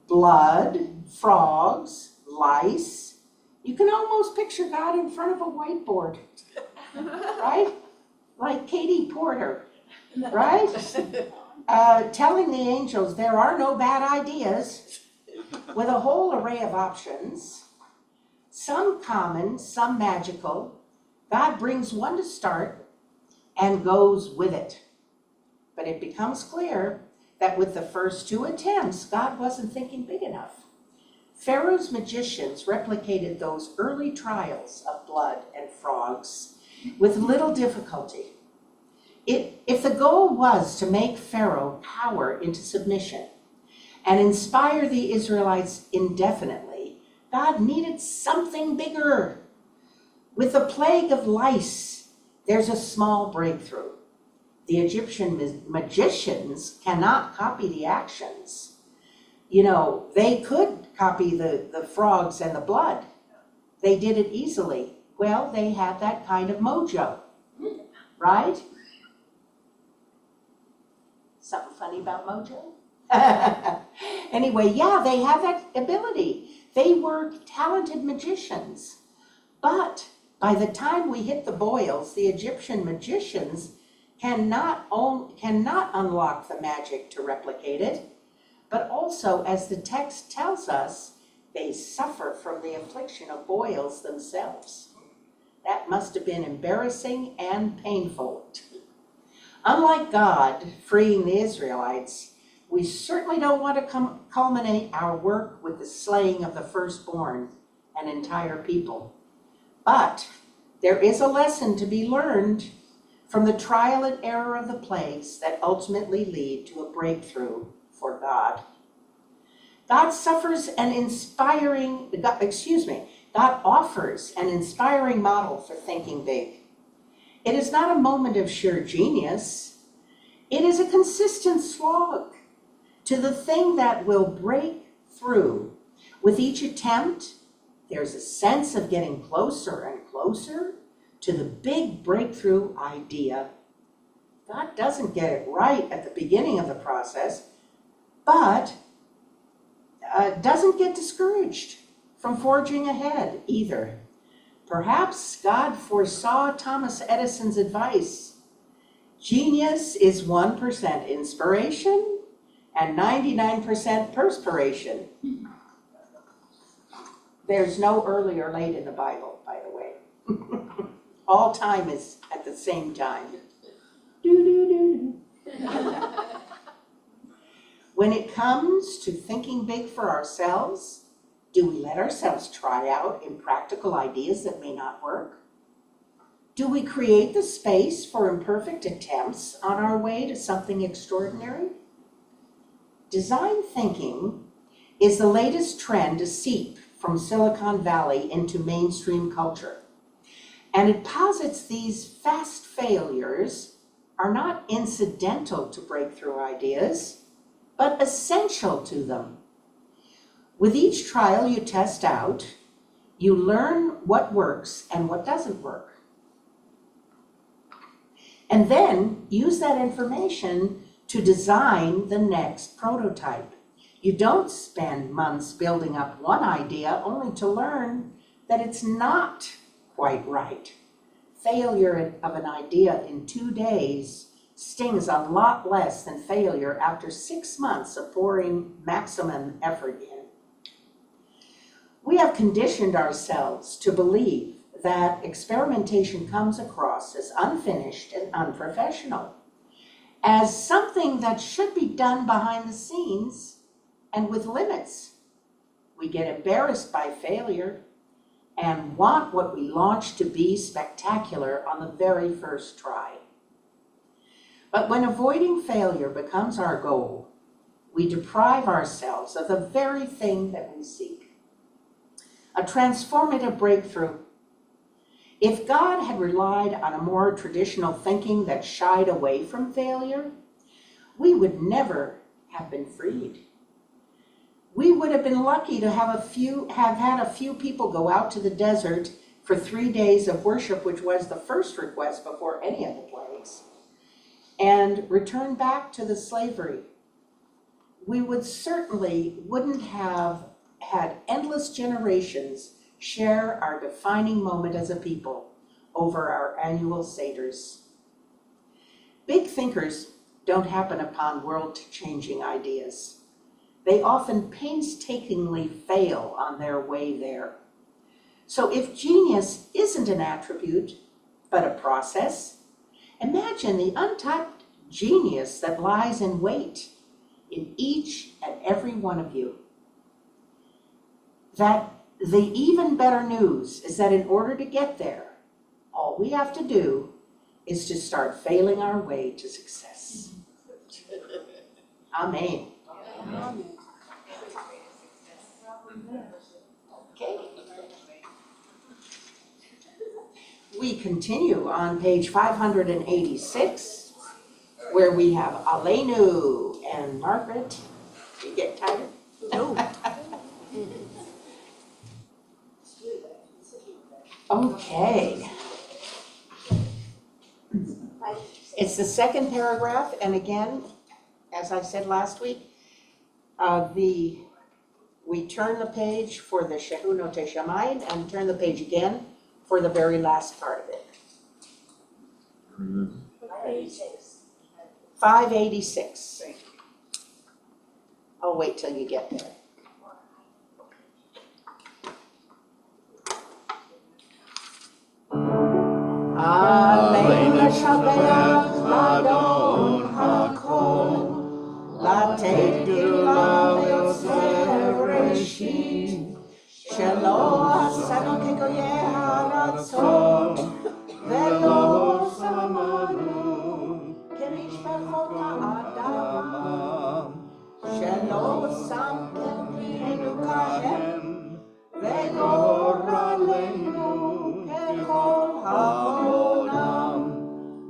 Blood, frogs, lice. You can almost picture God in front of a whiteboard, right? Like Katie Porter, right? Telling the angels there are no bad ideas, with a whole array of options, some common, some magical. God brings one to start and goes with it. But it becomes clear that with the first 2 attempts, God wasn't thinking big enough. Pharaoh's magicians replicated those early trials of blood and frogs with little difficulty. If the goal was to make Pharaoh cower into submission and inspire the Israelites indefinitely, God needed something bigger. With the plague of lice, there's a small breakthrough. The Egyptian magicians cannot copy the actions. You know, they could copy the frogs and the blood. They did it easily. Well, they had that kind of mojo, right? Something funny about mojo? Anyway, yeah, they have that ability. They were talented magicians. But by the time we hit the boils, the Egyptian magicians cannot unlock the magic to replicate it, but also, as the text tells us, they suffer from the affliction of boils themselves. That must have been embarrassing and painful. Unlike God freeing the Israelites, we certainly don't want to culminate our work with the slaying of the firstborn, an entire people. But there is a lesson to be learned from the trial and error of the plagues that ultimately lead to a breakthrough for God. God offers an inspiring model for thinking big. It is not a moment of sheer genius. It is a consistent slog to the thing that will break through. With each attempt, there's a sense of getting closer and closer to the big breakthrough idea. God doesn't get it right at the beginning of the process, but doesn't get discouraged from forging ahead either. Perhaps God foresaw Thomas Edison's advice. Genius is 1% inspiration and 99% perspiration. There's no early or late in the Bible, by the way. All time is at the same time. When it comes to thinking big for ourselves, do we let ourselves try out impractical ideas that may not work? Do we create the space for imperfect attempts on our way to something extraordinary? Design thinking is the latest trend to seep from Silicon Valley into mainstream culture. And it posits these fast failures are not incidental to breakthrough ideas, but essential to them. With each trial you test out, you learn what works and what doesn't work. And then use that information to design the next prototype. You don't spend months building up one idea only to learn that it's not quite right. Failure of an idea in 2 days stings a lot less than failure after 6 months of pouring maximum effort in. We have conditioned ourselves to believe that experimentation comes across as unfinished and unprofessional, as something that should be done behind the scenes and with limits. We get embarrassed by failure and want what we launch to be spectacular on the very first try. But when avoiding failure becomes our goal, we deprive ourselves of the very thing that we seek, a transformative breakthrough. If God had relied on a more traditional thinking that shied away from failure, we would never have been freed. We would have been lucky to have had a few people go out to the desert for 3 days of worship, which was the first request before any of the plagues, and return back to the slavery. We wouldn't have had endless generations share our defining moment as a people over our annual seders. Big thinkers don't happen upon world-changing ideas. They often painstakingly fail on their way there. So if genius isn't an attribute, but a process, imagine the untapped genius that lies in wait in each and every one of you. That the even better news is that in order to get there, all we have to do is to start failing our way to success. Amen. Okay. We continue on page 586, where we have Aleinu and Margaret. You get tired? No. Okay. It's the second paragraph, and again, as I said last week, we turn the page for the Shehu Note Shamayim and turn the page again for the very last part of it. 586. I'll wait till you get there. Aleinu Shabbat Adon HaKol Lateit Geulah Le'otzei Reshit Shelo Asanu Kegoyei Haratzot Ve'lo Samanu Kemishpachot Ha'adam Shelo Samtem Pihenu Kahem Ve'yor Aleinu Kechol Ha'onam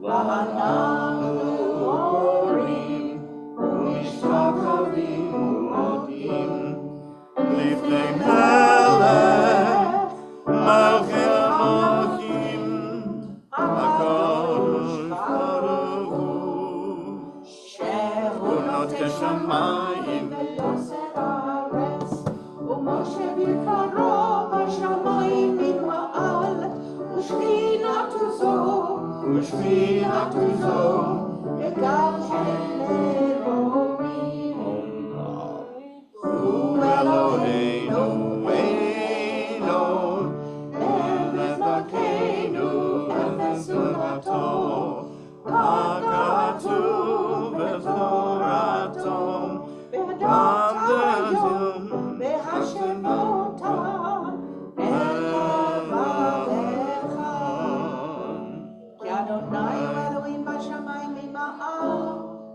Va'ananu Horim U'mishtakavim U'odim Lifnei Melech Malchei HaMelechim HaKadosh Baruch Hu Shehu Notei Shamayim Ve'yoseh Haaretz U'Moshe Bikaro B'Shamayim Mima'al U'Shechinatu Zo V'Gam Hem Elohim Hu Eloheinu Eino Emes Lakeinu Emes Ulato Hakatuv V'Torato V'Adam Hayom V'Hashemotam Elavavecha Ki Adonai Elohim b'shamayim mima'al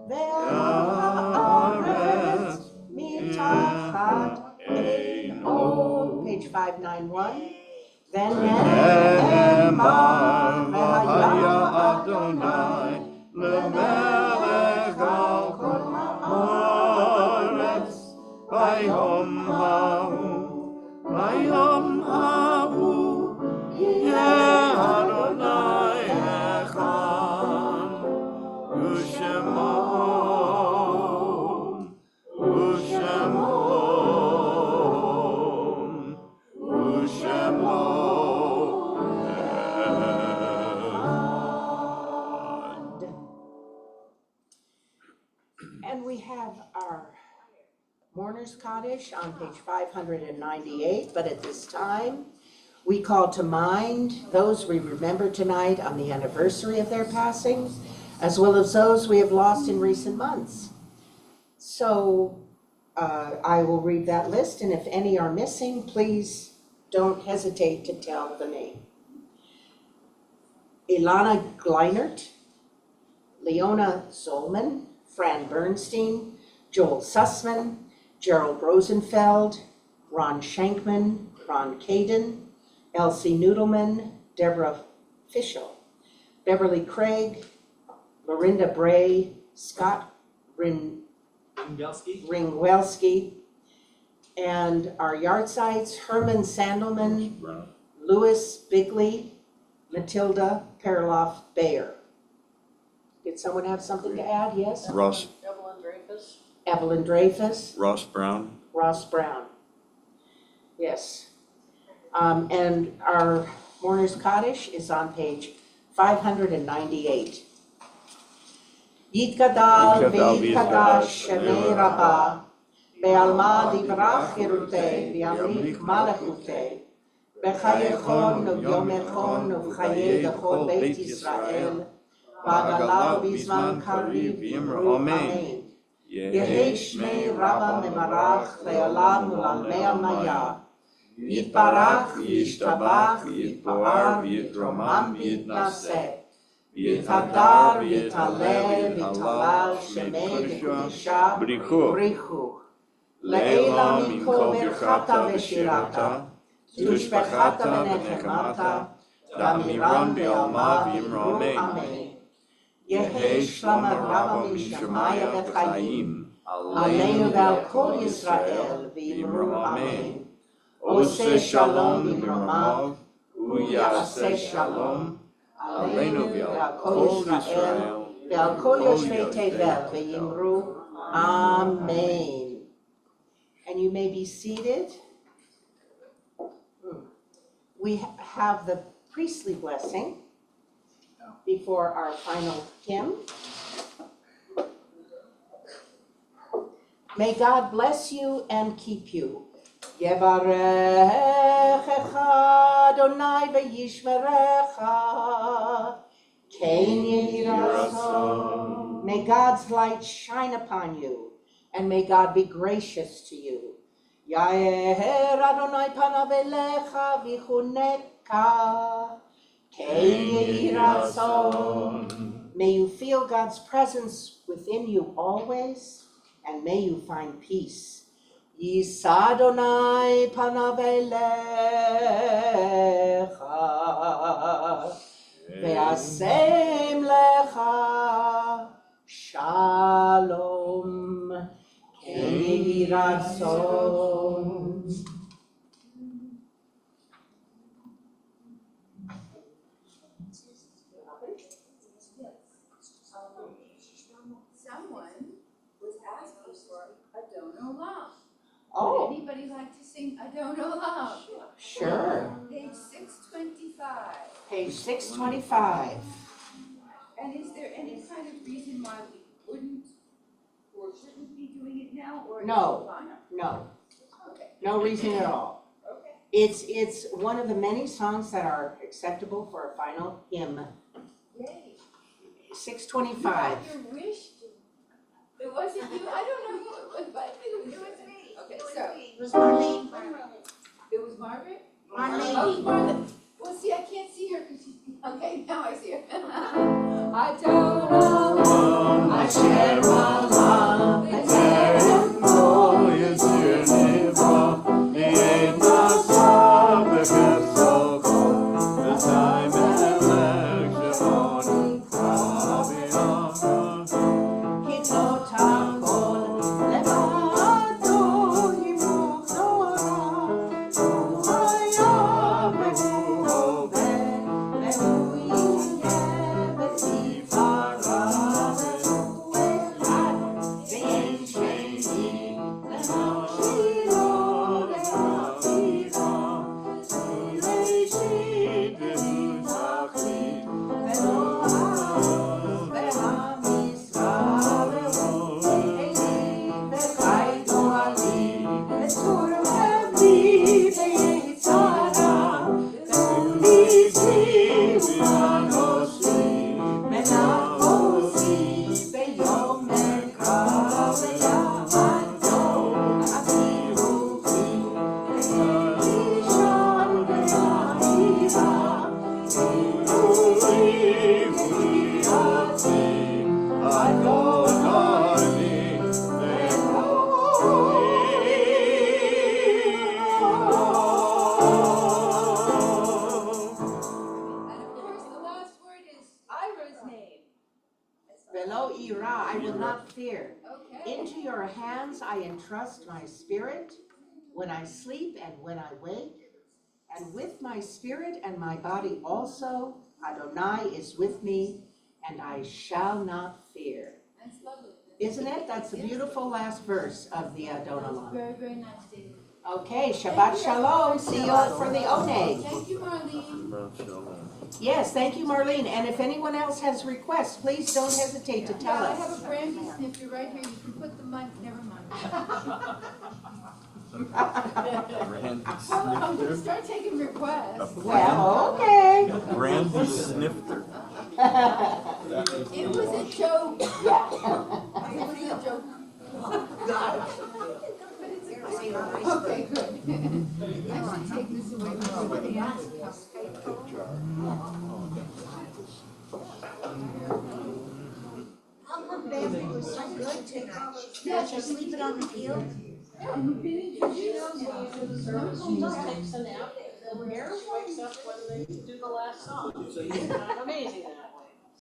Ve'al ha'aretz mitachat eino. Page 591. Then Ne'emar V'haya Adonai Lemelech al kol ha'aretz Vayom ha'u Yeh Adonai echad U'shemo echad. And we have our Mourner's Cottage on page 598, but at this time, we call to mind those we remember tonight on the anniversary of their passings, as well as those we have lost in recent months. So I will read that list, and if any are missing, please don't hesitate to tell the name. Ilana Gleinert, Leona Zolman, Fran Bernstein, Joel Sussman, Gerald Rosenfeld, Ron Shankman, Ron Caden, Elsie Noodleman, Deborah Fischel, Beverly Craig, Lorinda Bray, Scott Ringwelski, and our yard sites, Herman Sandelman, Louis Bigley, Matilda Perloff Bayer. Did someone have something to add? Yes? Ross. Evelyn Dreyfus. Ross Brown. Ross Brown. Yes. And our Mourner's Cottage is on page 598. Yitkadal v'yitkadash shemei rabba, be'alma divrach yerutei, v'yamlik malachutei, b'chayechon u'yomechon u'v'chayei b'chol beit Yisrael, b'agala u'bizman kariv v'yimru amen. Yehi shmei rabba mevarach le'olam u'lalmei amaya. Yitbarach v'yishtabach v'yitpoar v'yitromam v'yitnaseh. V'yitadar v'yitalel v'yitalal shemei v'kedisha b'richu. Le'ela mikol birchata v'shirata, tushbechata v'nechemata, damiran be'alma v'yimru amen. Yehi shlama rabba mishamaya v'chayim, aleinu ve'al kol Yisrael v'yimru amen. Oseh shalom v'mromav, u'yaseh shalom, aleinu ve'al kol Yisrael, ve'al kol yoshvei tevel v'yimru amen. And you may be seated. We have the priestly blessing before our final hymn. May God bless you and keep you. Yevarechecha Adonai v'yishmerecha, Kein yehi ratzon. May God's light shine upon you, and may God be gracious to you. Yair Adonai panav elecha v'chuneka, Kein yehi ratzon. May you feel God's presence within you always, and may you find peace. Yisa Adonai panav elecha, ve'asem lecha shalom, kein yehi ratzon. Someone was asking for Adon Olam. Oh, Would anybody like to sing Adon Olam? sure. Page 625. Page 625. And is there any kind of reason why we wouldn't or shouldn't be doing it now, or? No. Fine? No, Okay. no reason at all. Okay. It's one of the many songs that are acceptable for a final hymn. Yay. 625. Your wish to. It wasn't you, I don't know who it was, but it was me. Okay, so. It was Marlene. It was Margaret? Marlene. Oh, Marlene. Well, see, I can't see her because she's, okay, now I see her. I don't know. Asher Olam, B'Terem Kol Yisir Nivra, V'Yed Nasav V'Chesol Kol, V'Zay Melech Shemoni K'Aviyam, Kitot HaKol, Levado Yimruch Zorah. entrust my spirit when I sleep and when I wake, and with my spirit and my body also, Adonai is with me, and I shall not fear. That's lovely. Isn't it? That's the beautiful last verse of the Adonai. Very, very nice, David. Okay, Shabbat Shalom. See you all for the Oneg. Thank you, Marlene. Yes, thank you, Marlene. And if anyone else has requests, please don't hesitate to tell Yeah, I us. have a brandy snifter right here. You can put the money, never mind. Brandy I'm snifter. gonna start taking requests. Well, okay. Brandy snifter. It was a joke. Yeah. It was a joke. Okay, good. I should take this away before the end. How come Bambi was so good tonight? Did you sleep it on the field? Just takes a nap, and then wakes up when they do the last song. So it's kind of amazing that.